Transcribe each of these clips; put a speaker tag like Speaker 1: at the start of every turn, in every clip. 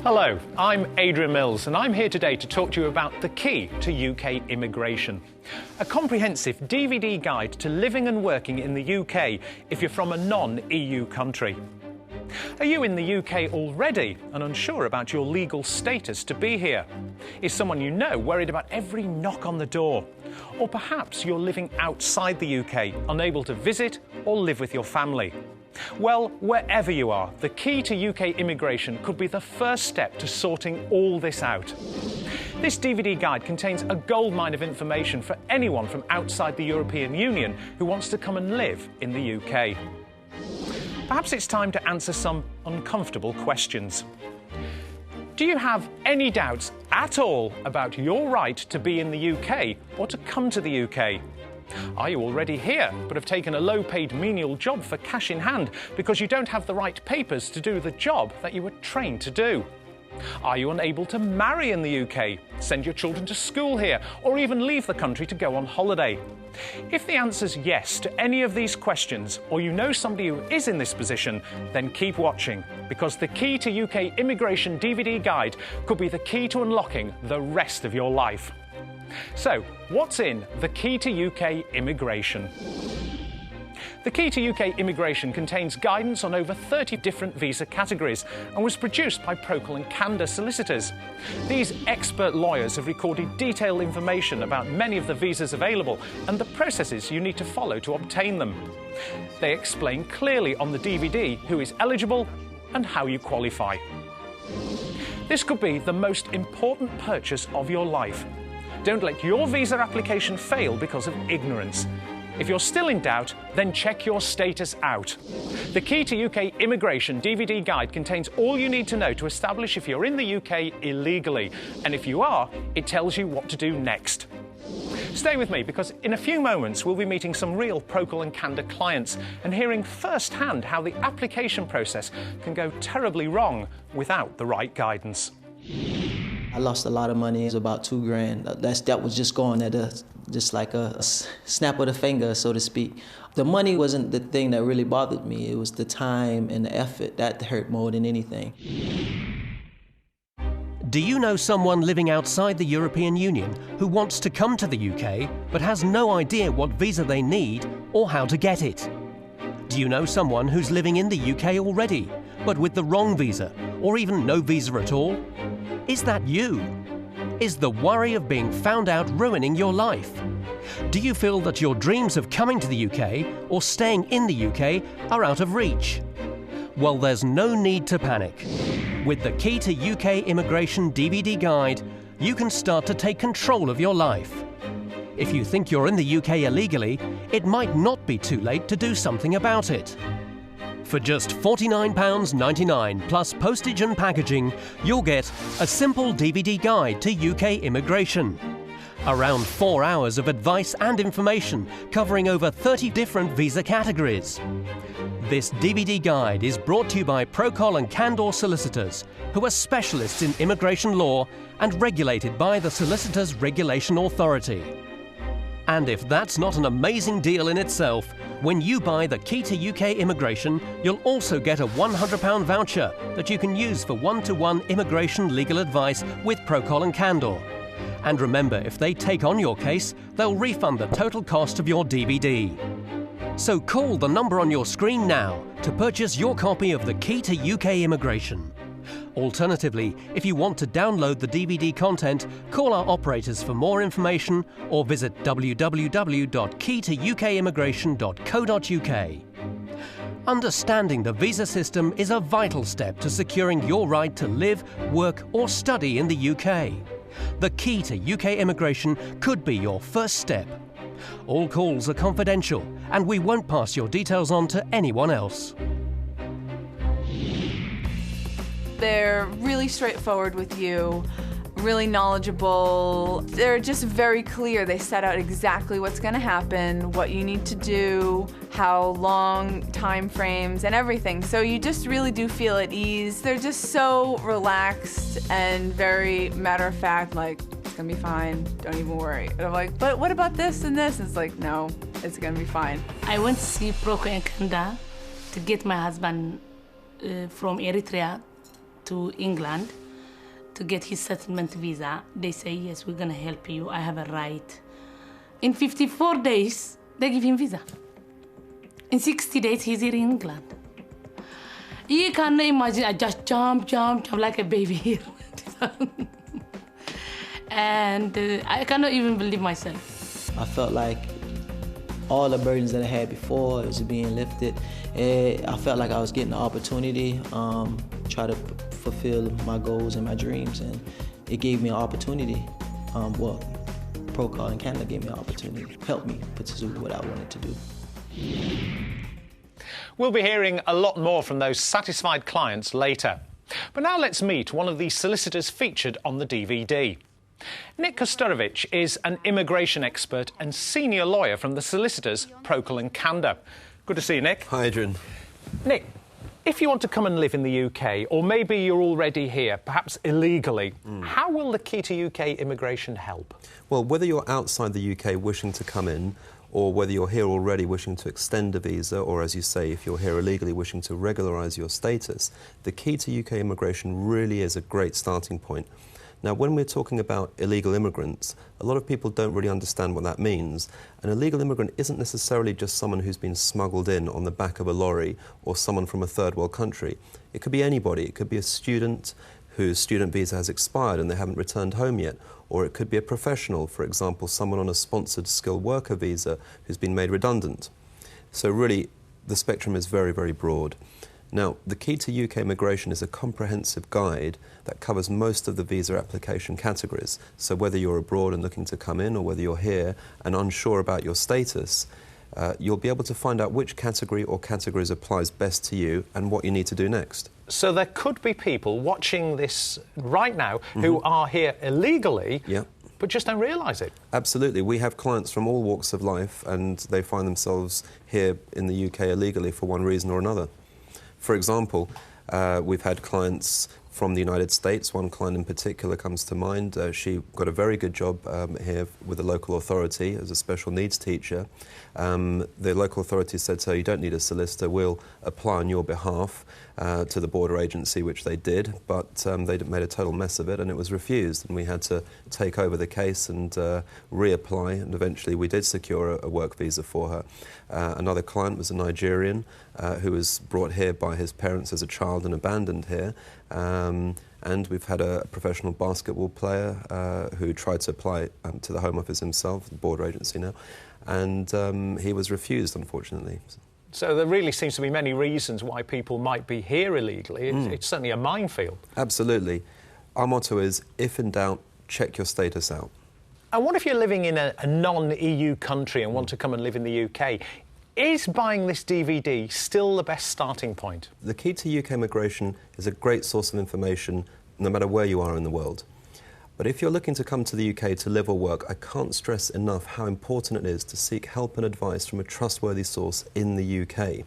Speaker 1: Hello, I'm Adrian Mills and I'm here today to talk to you about the key to UK immigration. A comprehensive DVD guide to living and working in the UK if you're from a non-EU country. Are you in the UK already and unsure about your legal status to be here? Is someone you know worried about every knock on the door? Or perhaps you're living outside the UK, unable to visit or live with your family? Well, wherever you are, the key to UK immigration could be the first step to sorting all this out. This DVD guide contains a goldmine of information for anyone from outside the European Union who wants to come and live in the UK. Perhaps it's time to answer some uncomfortable questions. Do you have any doubts at all about your right to be in the UK or to come to the UK? Are you already here but have taken a low-paid menial job for cash in hand because you don't have the right papers to do the job that you were trained to do? Are you unable to marry in the UK, send your children to school here, or even leave the country to go on holiday? If the answer's yes to any of these questions, or you know somebody who is in this position, then keep watching, because the Key to UK Immigration DVD guide could be the key to unlocking the rest of your life. So, what's in the Key to UK Immigration? The Key to UK Immigration contains guidance on over 30 different visa categories and was produced by Procol and Candor solicitors. These expert lawyers have recorded detailed information about many of the visas available and the processes you need to follow to obtain them. They explain clearly on the DVD who is eligible and how you qualify. This could be the most important purchase of your life. Don't let your visa application fail because of ignorance. If you're still in doubt, then check your status out. The Key to UK Immigration DVD guide contains all you need to know to establish if you're in the UK illegally. And if you are, it tells you what to do next. Stay with me because in a few moments we'll be meeting some real Procol and Candor clients and hearing firsthand how the application process can go terribly wrong without the right guidance.
Speaker 2: I lost a lot of money. It was about $2,000. That was just gone at just like a snap of the finger, so to speak. The money wasn't the thing that really bothered me. It was the time and the effort that hurt more than anything.
Speaker 3: Do you know someone living outside the European Union who wants to come to the UK but has no idea what visa they need or how to get it? Do you know someone who's living in the UK already but with the wrong visa or even no visa at all? Is that you? Is the worry of being found out ruining your life? Do you feel that your dreams of coming to the UK or staying in the UK are out of reach? Well, there's no need to panic. With the Key to UK Immigration DVD guide, you can start to take control of your life. If you think you're in the UK illegally, it might not be too late to do something about it. For just £49.99 plus postage and packaging, you'll get a simple DVD guide to UK immigration. Around 4 hours of advice and information covering over 30 different visa categories. This DVD guide is brought to you by Procol and Candor solicitors, who are specialists in immigration law and regulated by the Solicitors Regulation Authority. And if that's not an amazing deal in itself, when you buy the Key to UK Immigration, you'll also get a £100 voucher that you can use for one-to-one immigration legal advice with Procol and Candor. And remember, if they take on your case, they'll refund the total cost of your DVD. So call the number on your screen now to purchase your copy of the Key to UK Immigration. Alternatively, if you want to download the DVD content, call our operators for more information or visit www.keytoukImmigration.co.uk. Understanding the visa system is a vital step to securing your right to live, work or study in the UK. The Key to UK Immigration could be your first step. All calls are confidential and we won't pass your details on to anyone else.
Speaker 4: They're really straightforward with you, really knowledgeable. They're just very clear. They set out exactly what's going to happen, what you need to do, how long, time frames, and everything. So you just really do feel at ease. They're just so relaxed and very matter of fact, like, it's going to be fine, don't even worry. And I'm like, but what about this and this? It's like, no, it's going to be fine.
Speaker 5: I went to see Procol and Candor to get my husband from Eritrea to England. to get his settlement visa. They say, yes, we're going to help you. I have a right. In 54 days, they give him visa. In 60 days, he's here in England. You can't imagine, I just jump like a baby here. And I cannot even believe myself.
Speaker 2: I felt like all the burdens that I had before was being lifted. I felt like I was getting the opportunity, try to fulfill my goals and my dreams, and it gave me an opportunity. Procol and Candor gave me an opportunity, helped me pursue what I wanted to do.
Speaker 1: We'll be hearing a lot more from those satisfied clients later. But now let's meet one of the solicitors featured on the DVD. Nick Kosturovich is an immigration expert and senior lawyer from the solicitors Procol and Candor. Good to see you, Nick.
Speaker 6: Hi, Adrian.
Speaker 1: Nick, if you want to come and live in the UK, or maybe you're already here, perhaps illegally, how will the key to UK immigration help?
Speaker 6: Well, whether you're outside the UK wishing to come in, or whether you're here already wishing to extend a visa, or as you say, if you're here illegally wishing to regularise your status, the key to UK immigration really is a great starting point. Now, when we're talking about illegal immigrants, a lot of people don't really understand what that means. An illegal immigrant isn't necessarily just someone who's been smuggled in on the back of a lorry or someone from a third world country. It could be anybody. It could be a student whose student visa has expired and they haven't returned home yet. Or it could be a professional, for example, someone on a sponsored skilled worker visa who's been made redundant. So really, the spectrum is very, very broad. Now, the key to UK immigration is a comprehensive guide that covers most of the visa application categories. So whether you're abroad and looking to come in, or whether you're here and unsure about your status, you'll be able to find out which category or categories applies best to you and what you need to do next.
Speaker 1: So there could be people watching this right now who are here illegally, but just don't realise it.
Speaker 6: Absolutely. We have clients from all walks of life and they find themselves here in the UK illegally for one reason or another. For example, we've had clients from the United States. One client in particular comes to mind. She got a very good job here with the local authority as a special needs teacher. The local authority said to her, you don't need a solicitor, we'll apply on your behalf to the border agency, which they did, but they made a total mess of it and it was refused, and we had to take over the case and reapply, and eventually we did secure a work visa for her. Another client was a Nigerian who was brought here by his parents as a child and abandoned here. And we've had a professional basketball player who tried to apply to the Home Office himself, the border agency now, and he was refused, unfortunately.
Speaker 1: So there really seems to be many reasons why people might be here illegally. It's certainly a minefield.
Speaker 6: Absolutely. Our motto is, if in doubt, check your status out.
Speaker 1: And what if you're living in a non-EU country and want to come and live in the UK? Is buying this DVD still the best starting point?
Speaker 6: The key to UK immigration is a great source of information no matter where you are in the world. But if you're looking to come to the UK to live or work, I can't stress enough how important it is to seek help and advice from a trustworthy source in the UK.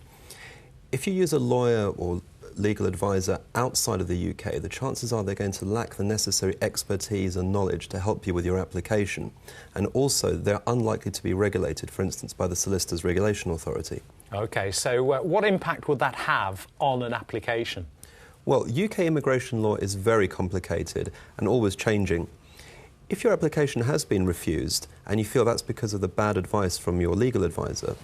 Speaker 6: If you use a lawyer or legal advisor outside of the UK, the chances are they're going to lack the necessary expertise and knowledge to help you with your application. And also, they're unlikely to be regulated, for instance, by the Solicitors Regulation Authority.
Speaker 1: OK, so what impact would that have on an application?
Speaker 6: Well, UK immigration law is very complicated and always changing. If your application has been refused and you feel that's because of the bad advice from your legal advisor,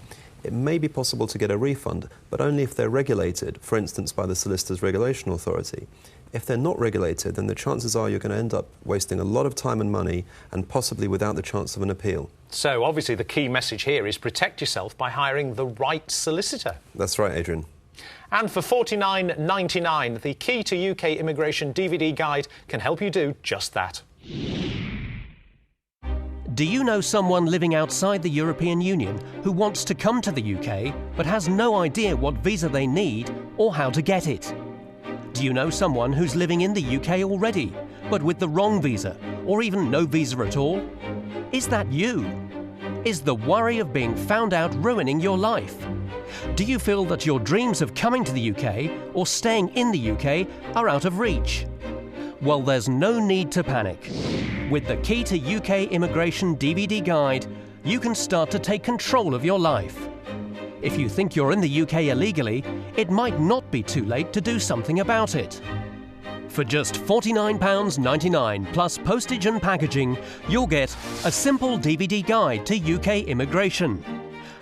Speaker 6: it may be possible to get a refund, but only if they're regulated, for instance, by the Solicitors Regulation Authority. If they're not regulated, then the chances are you're going to end up wasting a lot of time and money and possibly without the chance of an appeal. So,
Speaker 1: obviously, the key message here is protect yourself by hiring the right solicitor.
Speaker 6: That's right, Adrian.
Speaker 1: And for $49.99, the Key to UK Immigration DVD guide can help you do just that.
Speaker 3: Do you know someone living outside the European Union who wants to come to the UK but has no idea what visa they need or how to get it? Do you know someone who's living in the UK already but with the wrong visa or even no visa at all? Is that you? Is the worry of being found out ruining your life? Do you feel that your dreams of coming to the UK or staying in the UK are out of reach? Well, there's no need to panic. With the Key to UK Immigration DVD guide, you can start to take control of your life. If you think you're in the UK illegally, it might not be too late to do something about it. For just £49.99 plus postage and packaging, you'll get a simple DVD guide to UK immigration.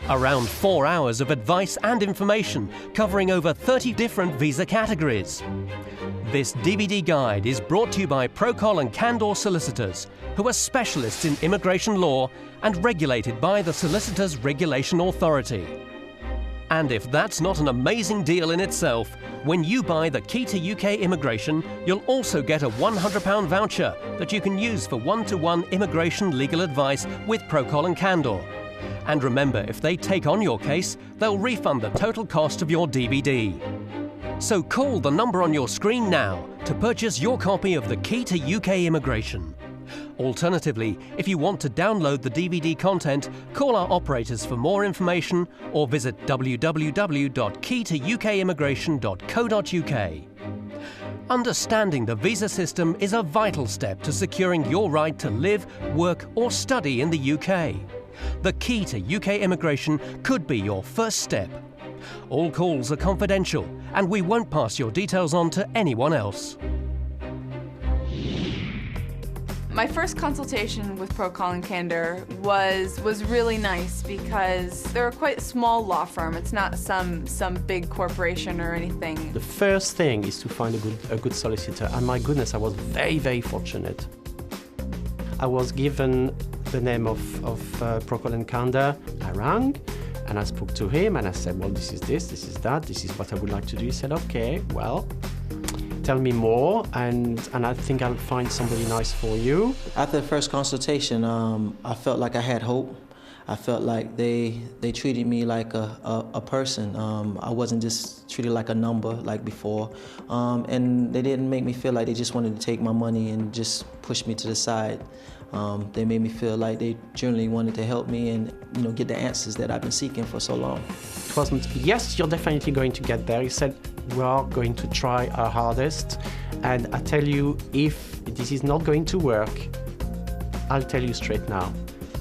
Speaker 3: Around 4 hours of advice and information covering over 30 different visa categories. This DVD guide is brought to you by Procol and Candor solicitors, who are specialists in immigration law and regulated by the Solicitors Regulation Authority. And if that's not an amazing deal in itself, when you buy the Key to UK Immigration, you'll also get a £100 voucher that you can use for one-to-one immigration legal advice with Procol and Candor. And remember, if they take on your case, they'll refund the total cost of your DVD. So call the number on your screen now to purchase your copy of the Key to UK Immigration. Alternatively, if you want to download the DVD content, call our operators for more information or visit www.keytoUKimmigration.co.uk. Understanding the visa system is a vital step to securing your right to live, work or study in the UK. The Key to UK Immigration could be your first step. All calls are confidential and we won't pass your details on to anyone else.
Speaker 4: My first consultation with Procol and Candor was really nice because they're a quite small law firm. It's not some big corporation or anything.
Speaker 7: The first thing is to find a good solicitor, and my goodness, I was very, very fortunate. I was given the name of Procol and Candor. I rang and I spoke to him and I said, well, this is that, this is what I would like to do. He said, okay, well, tell me more, and I think I'll find somebody nice for you.
Speaker 2: After the first consultation, I felt like I had hope. I felt like they treated me like a person. I wasn't just treated like a number like before. And they didn't make me feel like they just wanted to take my money and just push me to the side. They made me feel like they genuinely wanted to help me and get the answers that I've been seeking for so long.
Speaker 7: It wasn't, yes, you're definitely going to get there. He said, we are going to try our hardest. And I tell you, if this is not going to work, I'll tell you straight now.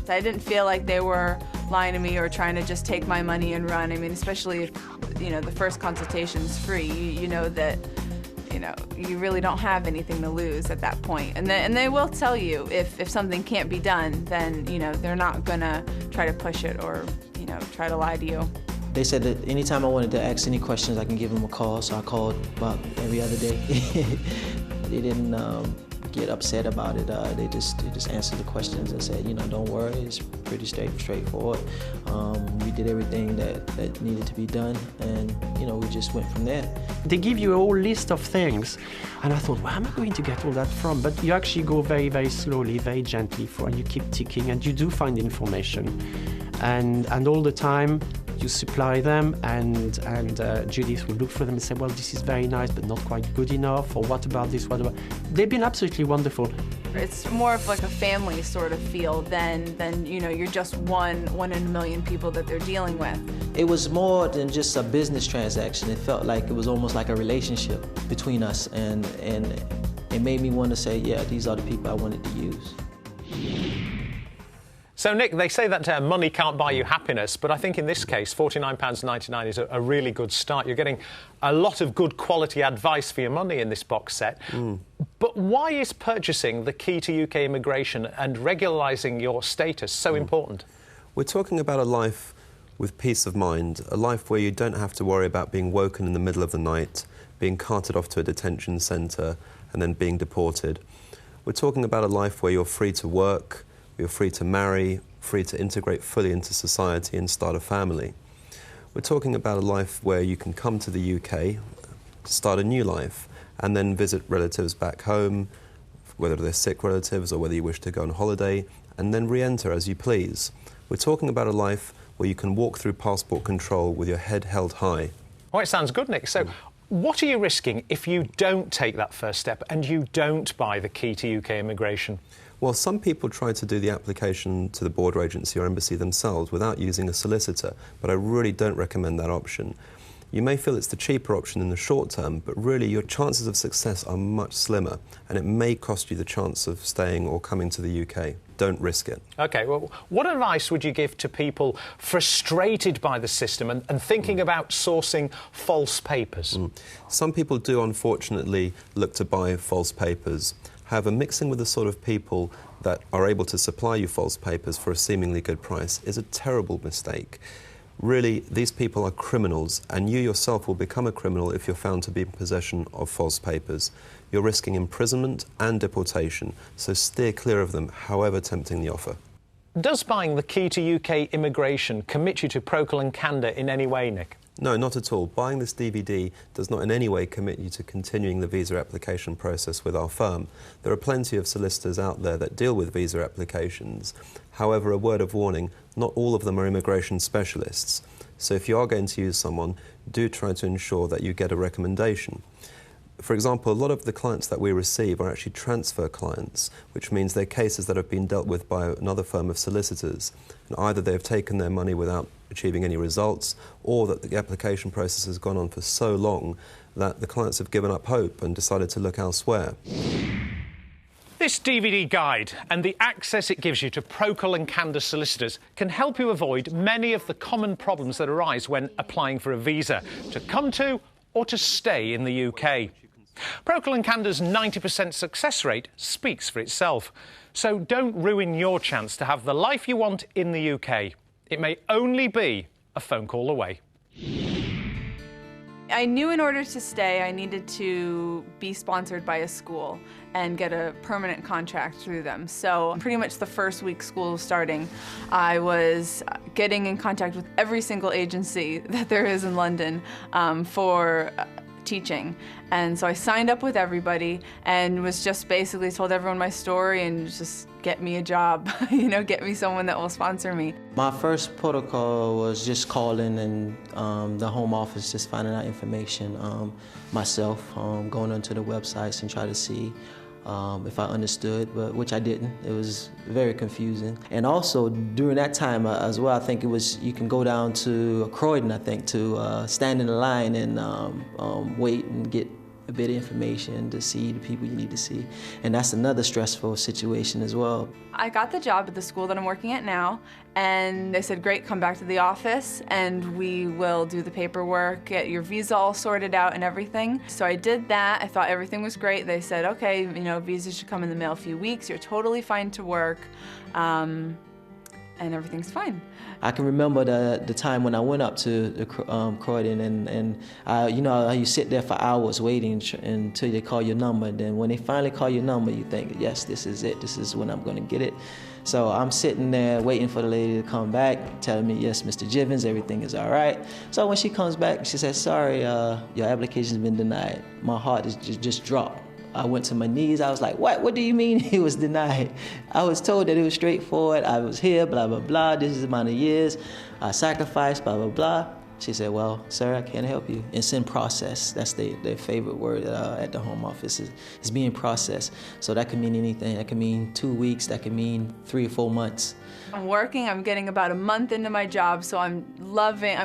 Speaker 4: I didn't feel like they were lying to me or trying to just take my money and run. I mean, especially if, the first consultation's free, you know that, you really don't have anything to lose at that point. And they will tell you if something can't be done, then, they're not gonna try to push it or, try to lie to you.
Speaker 2: They said that anytime I wanted to ask any questions, I can give them a call, so I called about every other day. They didn't get upset about it. They just answered the questions and said, don't worry, it's pretty straightforward. We did everything that needed to be done, and we just went from there.
Speaker 7: They give you a whole list of things, and I thought, where am I going to get all that from? But you actually go very, very slowly, very gently, and you keep ticking, and you do find information, and all the time you supply them, and Judith will look for them and say, well, this is very nice, but not quite good enough, or what about this, what about... They've been absolutely wonderful.
Speaker 4: It's more of like a family sort of feel than you're just one in a million people that they're dealing with.
Speaker 2: It was more than just a business transaction. It felt like it was almost like a relationship between us, and it made me want to say, yeah, these are the people I wanted to use.
Speaker 1: So, Nick, they say that money can't buy you happiness, but I think in this case, £49.99 is a really good start. You're getting a lot of good quality advice for your money in this box set. But why is purchasing the Key to UK Immigration and regularising your status so important?
Speaker 6: We're talking about a life with peace of mind, a life where you don't have to worry about being woken in the middle of the night, being carted off to a detention centre and then being deported. We're talking about a life where you're free to work, you're free to marry, free to integrate fully into society and start a family. We're talking about a life where you can come to the UK, start a new life, and then visit relatives back home, whether they're sick relatives or whether you wish to go on holiday, and then re-enter as you please. We're talking about a life where you can walk through passport control with your head held high.
Speaker 1: Oh, it sounds good, Nick. So, what are you risking if you don't take that first step and you don't buy the Key to UK Immigration?
Speaker 6: Well, some people try to do the application to the border agency or embassy themselves without using a solicitor, but I really don't recommend that option. You may feel it's the cheaper option in the short term, but really your chances of success are much slimmer, and it may cost you the chance of staying or coming to the UK. don't risk it.
Speaker 1: OK, well, what advice would you give to people frustrated by the system and thinking about sourcing false papers?
Speaker 6: Some people do, unfortunately, look to buy false papers. However, mixing with the sort of people that are able to supply you false papers for a seemingly good price is a terrible mistake. Really, these people are criminals, and you yourself will become a criminal if you're found to be in possession of false papers. You're risking imprisonment and deportation, so steer clear of them, however tempting the offer.
Speaker 1: Does buying the key to UK immigration commit you to Procol and Candor in any way, Nick?
Speaker 6: No, not at all. Buying this DVD does not in any way commit you to continuing the visa application process with our firm. There are plenty of solicitors out there that deal with visa applications. However, a word of warning, not all of them are immigration specialists. So if you are going to use someone, do try to ensure that you get a recommendation. For example, a lot of the clients that we receive are actually transfer clients, which means they're cases that have been dealt with by another firm of solicitors. And either they've taken their money without achieving any results, or that the application process has gone on for so long that the clients have given up hope and decided to look elsewhere.
Speaker 1: This DVD guide and the access it gives you to Procol and Candor solicitors can help you avoid many of the common problems that arise when applying for a visa to come to or to stay in the UK. Procol and Candor's 90% success rate speaks for itself. So don't ruin your chance to have the life you want in the UK. It may only be a phone call away.
Speaker 4: I knew in order to stay, I needed to be sponsored by a school and get a permanent contract through them. So pretty much the first week school was starting, I was getting in contact with every single agency that there is in London for teaching. And so I signed up with everybody and was just basically told everyone my story and just get me a job, you know, get me someone that will sponsor me.
Speaker 2: My first protocol was just calling and the home office, just finding out information myself, going onto the websites and try to see if I understood, but which I didn't. It was very confusing. And also during that time as well, I think it was, you can go down to Croydon, I think, to stand in the line and wait and get a bit of information to see the people you need to see. And that's another stressful situation as well.
Speaker 4: I got the job at the school that I'm working at now, and they said, great, come back to the office and we will do the paperwork, get your visa all sorted out and everything. So I did that. I thought everything was great. They said, okay, you know, visa should come in the mail a few weeks. You're totally fine to work. And everything's fine.
Speaker 2: I can remember the time when I went up to Croydon and you know, you sit there for hours waiting until they call your number. And then when they finally call your number, you think, yes, this is it. This is when I'm going to get it. So I'm sitting there waiting for the lady to come back, telling me, yes, Mr. Jivens, everything is all right. So when she comes back, she says, sorry, your application's been denied. My heart is just dropped. I went to my knees. I was like, what? What do you mean it was denied? I was told that it was straightforward. I was here, blah, blah, blah. This is the amount of years. I sacrificed, blah, blah, blah. She said, well, sir, I can't help you. It's in process. That's their favorite word at the home office is being processed. So that can mean anything. That can mean 2 weeks. That can mean 3 or 4 months.
Speaker 4: I'm working, I'm getting about a month into my job, so I'm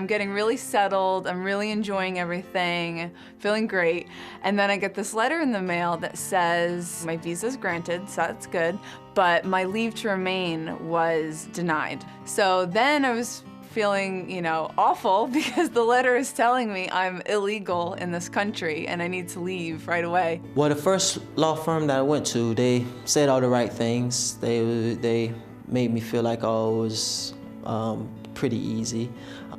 Speaker 4: getting really settled, I'm really enjoying everything, feeling great. And then I get this letter in the mail that says my visa's granted, so that's good, but my leave to remain was denied. So then I was feeling, you know, awful because the letter is telling me I'm illegal in this country and I need to leave right away.
Speaker 2: Well, the first law firm that I went to, they said all the right things. They made me feel like, oh, it was pretty easy.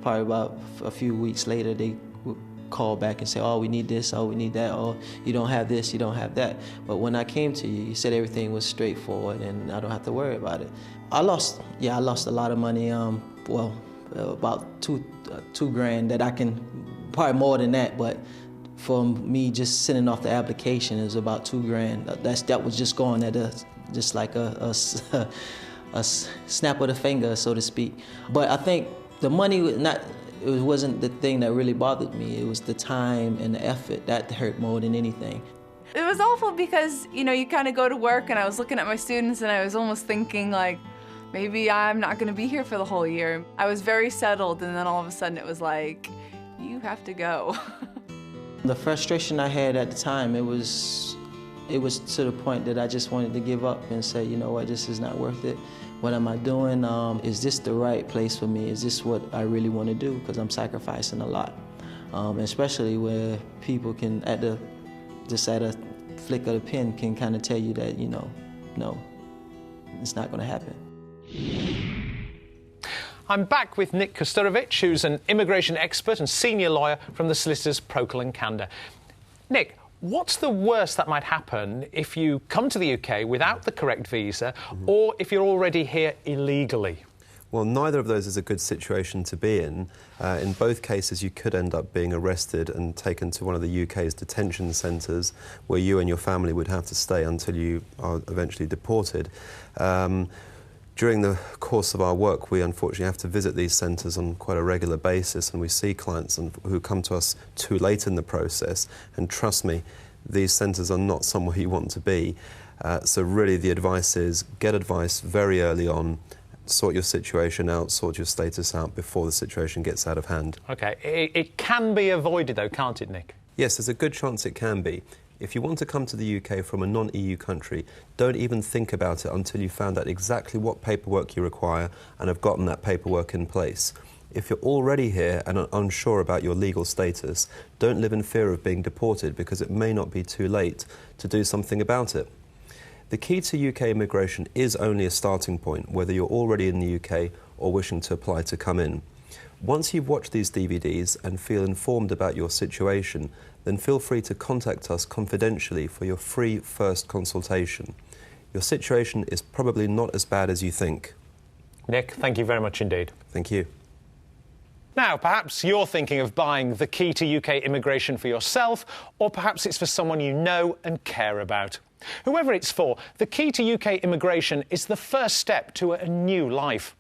Speaker 2: Probably about a few weeks later, they would call back and say, oh, we need this, oh, we need that, oh, you don't have this, you don't have that. But when I came to you, you said everything was straightforward and I don't have to worry about it. I lost a lot of money, about two grand that I can, probably more than that, but for me just sending off the application is about 2 grand. That was just going at just like a snap of the finger, so to speak. But I think the money wasn't the thing that really bothered me. It was the time and the effort that hurt more than anything.
Speaker 4: It was awful because, you know, you kind of go to work and I was looking at my students and I was almost thinking like, maybe I'm not going to be here for the whole year. I was very settled and then all of a sudden it was like, you have to go.
Speaker 2: The frustration I had at the time, it was It was to the point that I just wanted to give up and say, you know what, this is not worth it. What am I doing? Is this the right place for me? Is this what I really want to do? Because I'm sacrificing a lot, especially where people can, just at a flick of the pen, can kind of tell you that, you know, no, it's not going to happen.
Speaker 1: I'm back with Nick Kosturovic, who's an immigration expert and senior lawyer from the solicitors Procol and Candor. Nick, what's the worst that might happen if you come to the UK without the correct visa, or if you're already here illegally?
Speaker 6: Well, neither of those is a good situation to be in. In both cases, you could end up being arrested and taken to one of the UK's detention centres, where you and your family would have to stay until you are eventually deported. During the course of our work, we unfortunately have to visit these centres on quite a regular basis, and we see clients who come to us too late in the process. And trust me, these centres are not somewhere you want to be. So really the advice is get advice very early on, sort your situation out, sort your status out before the situation gets out of hand.
Speaker 1: OK, it can be avoided though, can't it, Nick?
Speaker 6: Yes, there's a good chance it can be. If you want to come to the UK from a non-EU country, don't even think about it until you've found out exactly what paperwork you require and have gotten that paperwork in place. If you're already here and are unsure about your legal status, don't live in fear of being deported, because it may not be too late to do something about it. The key to UK immigration is only a starting point, whether you're already in the UK or wishing to apply to come in. Once you've watched these DVDs and feel informed about your situation, then feel free to contact us confidentially for your free first consultation. Your situation is probably not as bad as you think.
Speaker 1: Nick, thank you very much indeed.
Speaker 6: Thank you.
Speaker 1: Now, perhaps you're thinking of buying the key to UK immigration for yourself, or perhaps it's for someone you know and care about. Whoever it's for, the key to UK immigration is the first step to a new life.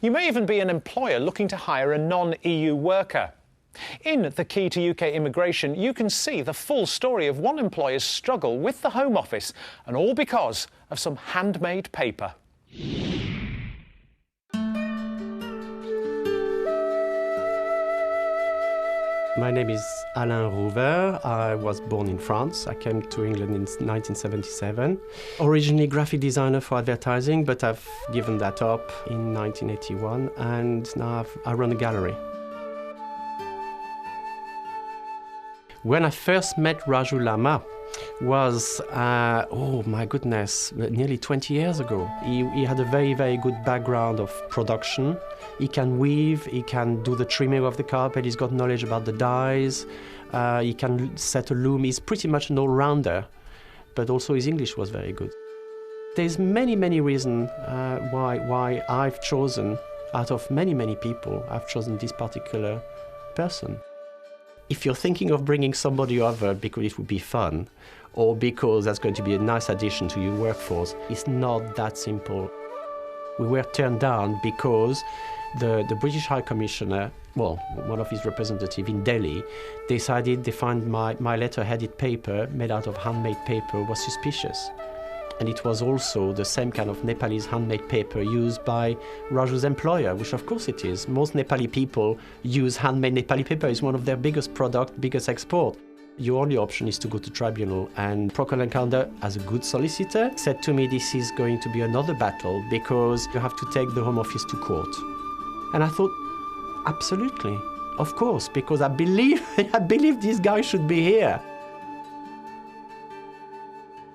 Speaker 1: You may even be an employer looking to hire a non-EU worker. In the key to UK immigration, you can see the full story of one employer's struggle with the Home Office, and all because of some handmade paper.
Speaker 7: My name is Alain Rouver. I was born in France. I came to England in 1977. Originally graphic designer for advertising, but I've given that up in 1981, and now I run a gallery. When I first met Raju Lama was, oh my goodness, nearly 20 years ago. He had a very, very good background of production. He can weave, he can do the trimming of the carpet, he's got knowledge about the dyes, he can set a loom. He's pretty much an all-rounder, but also his English was very good. There's many, many reasons why I've chosen, out of many, many people, I've chosen this particular person. If you're thinking of bringing somebody over because it would be fun, or because that's going to be a nice addition to your workforce, it's not that simple. We were turned down because the British High Commissioner, well, one of his representatives in Delhi, decided they found my letter-headed paper made out of handmade paper was suspicious. And it was also the same kind of Nepalese handmade paper used by Raju's employer, which of course it is. Most Nepali people use handmade Nepali paper. It's one of their biggest product, biggest export. Your only option is to go to tribunal. And Procol and Candor, as a good solicitor, said to me, this is going to be another battle because you have to take the Home Office to court. And I thought, absolutely, of course, because I believe this guy should be here.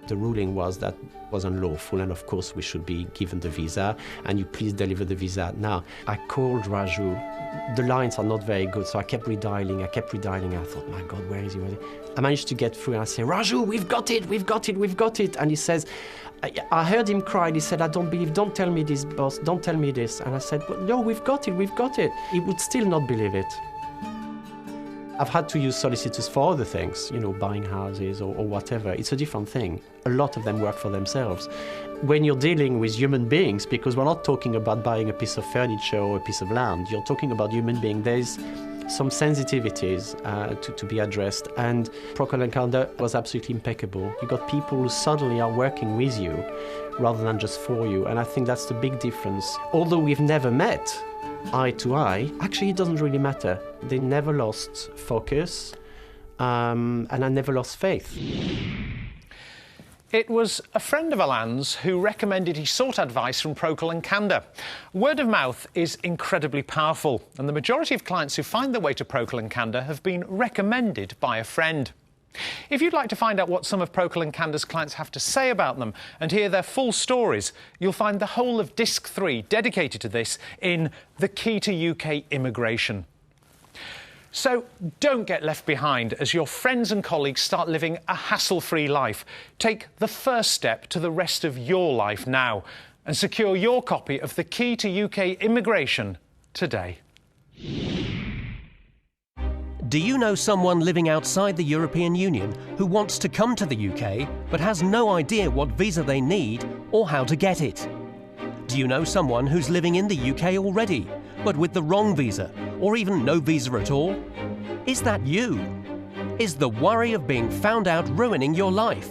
Speaker 7: The ruling was that was unlawful, and of course we should be given the visa, and you please deliver the visa now. I called Raju. The lines are not very good, so I kept redialing. I thought, my God, where is he? I managed to get through, and I said, Raju, we've got it. And he says, I heard him cry. He said, I don't believe, don't tell me this, boss, don't tell me this. And I said, but no, we've got it. He would still not believe it. I've had to use solicitors for other things, buying houses or whatever. It's a different thing. A lot of them work for themselves. When you're dealing with human beings, because we're not talking about buying a piece of furniture or a piece of land, you're talking about human beings. There's some sensitivities to be addressed, and Procol and Candor was absolutely impeccable. You got people who suddenly are working with you rather than just for you, and I think that's the big difference. Although we've never met eye to eye, actually it doesn't really matter. They never lost focus, and I never lost faith.
Speaker 1: It was a friend of Alain's who recommended he sought advice from Procol and Candor. Word of mouth is incredibly powerful, and the majority of clients who find their way to Procol and Candor have been recommended by a friend. If you'd like to find out what some of Procol and Candor's clients have to say about them and hear their full stories, you'll find the whole of Disc 3 dedicated to this in The Key to UK Immigration. So don't get left behind as your friends and colleagues start living a hassle-free life. Take the first step to the rest of your life now and secure your copy of The Key to UK Immigration today.
Speaker 3: Do you know someone living outside the European Union who wants to come to the UK but has no idea what visa they need or how to get it? Do you know someone who's living in the UK already, but with the wrong visa, or even no visa at all? Is that you? Is the worry of being found out ruining your life?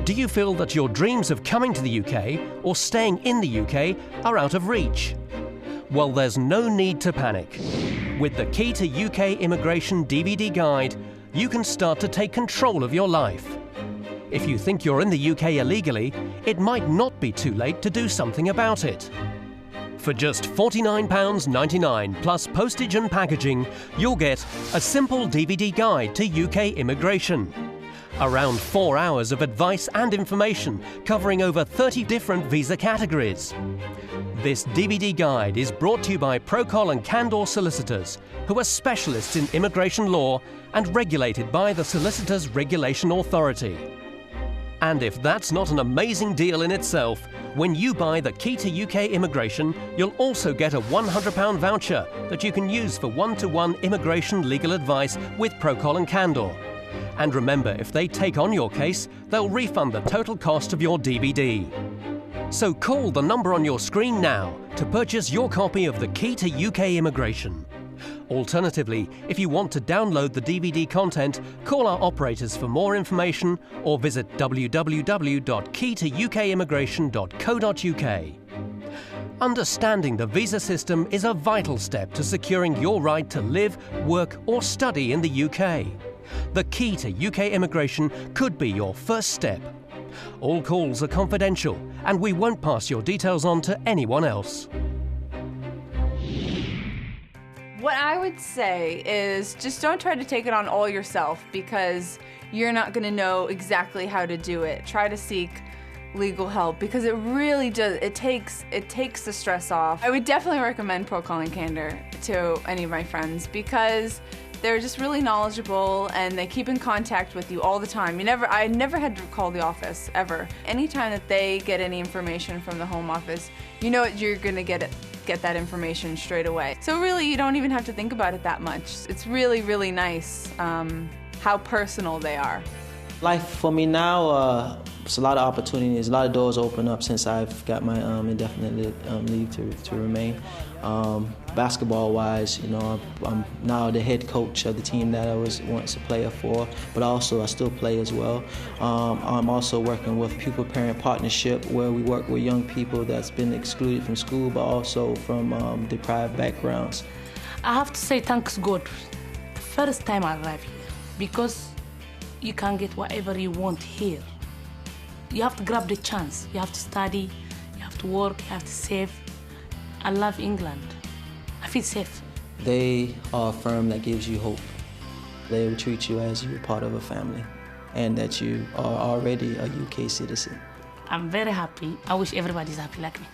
Speaker 3: Do you feel that your dreams of coming to the UK or staying in the UK are out of reach? Well, there's no need to panic. With the Key to UK Immigration DVD guide, you can start to take control of your life. If you think you're in the UK illegally, it might not be too late to do something about it. For just £49.99 plus postage and packaging, you'll get a simple DVD guide to UK immigration. Around 4 hours of advice and information covering over 30 different visa categories. This DVD guide is brought to you by Procol and Candor solicitors, who are specialists in immigration law and regulated by the Solicitors Regulation Authority. And if that's not an amazing deal in itself, when you buy the Key to UK Immigration, you'll also get a £100 voucher that you can use for one-to-one immigration legal advice with Procol and Candor. And remember, if they take on your case, they'll refund the total cost of your DVD. So call the number on your screen now to purchase your copy of the Key to UK Immigration. Alternatively, if you want to download the DVD content, call our operators for more information or visit www.keytoukImmigration.co.uk. Understanding the visa system is a vital step to securing your right to live, work or study in the UK. The Key to UK Immigration could be your first step. All calls are confidential and we won't pass your details on to anyone else.
Speaker 4: What I would say is just don't try to take it on all yourself because you're not going to know exactly how to do it. Try to seek legal help because it really does, it takes the stress off. I would definitely recommend Procol and Candor to any of my friends because they're just really knowledgeable and they keep in contact with you all the time. I never had to call the office, ever. Anytime that they get any information from the Home Office, you know you're gonna get that information straight away. So really, you don't even have to think about it that much. It's really, really nice how personal they are.
Speaker 2: Life for me now, it's a lot of opportunities, a lot of doors open up since I've got my indefinite leave to remain. Basketball-wise, you know, I'm now the head coach of the team that I was once a player for, but also I still play as well. I'm also working with pupil-parent partnership where we work with young people that's been excluded from school, but also from deprived backgrounds.
Speaker 5: I have to say thanks God, the first time I arrived here, because you can get whatever you want here. You have to grab the chance. You have to study, you have to work, you have to save. I love England. I feel safe.
Speaker 2: They are a firm that gives you hope. They will treat you as you're part of a family and that you are already a UK citizen.
Speaker 5: I'm very happy. I wish everybody's happy like me.